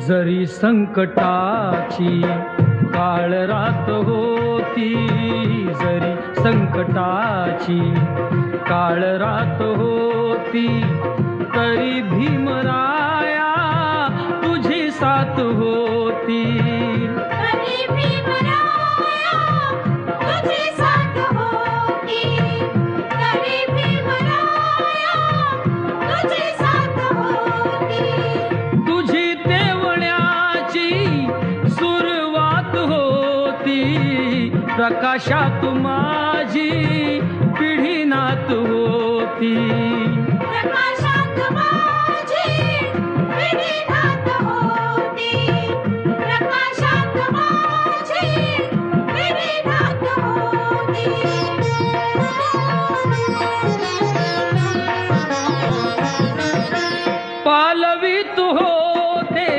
जरी संकटाची काळ रात होती, जरी संकटाची काळ रात होती, तरी भीमराया तुझी साथ होती। तरी भीमराया तुझी साथ होती, तरी भीमराया तुझी साथ होती। तुझी तेवण्याची सुरुवात होती, प्रकाशात माझी पिढीनात होती। प्रकाशात माझी पिढीनात होती, प्रकाशात माझी पिढीनात होती। पालवीत होते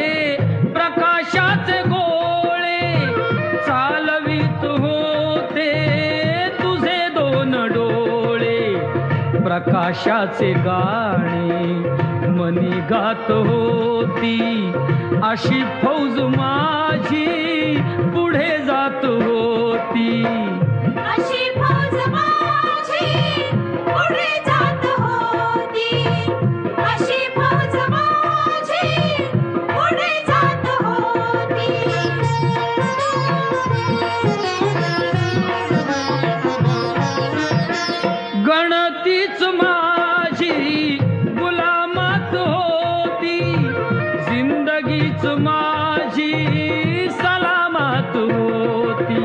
प्रकाशाचे गोळे, चालवीत होते तुझे दोन डोळे। प्रकाशाचे गाणे मनी गात होती, अशी फौज माझी पुढे जात होती। अशी फौज माझी पुढे जात होती, अशी फौज माझी पुढे जात होती। गणतीच माझी गुलामात होती, जिंदगीच माझी सलामत होती।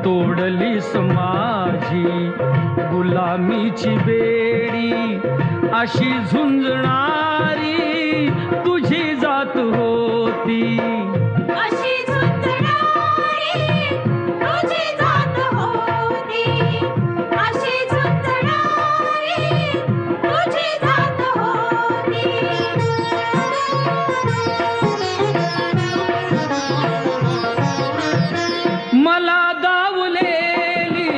तोडलीस माझी गुलामीची बेडी, अशी झुंजणारी तुझी जात होती। अशी झुंजणारी तुझी जात होती, अशी झुंजणारी तुझी जात होती। मला दावलेली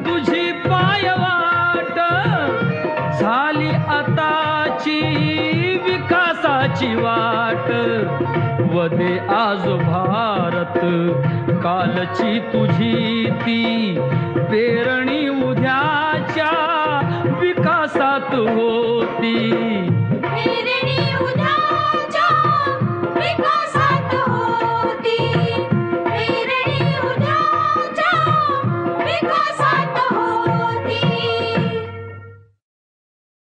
तुझी पायवाट, झाली आताची विकासाची वाट। वदे आज भारत कालची तुझी ती पेरणी उद्याच्या विकासात होती।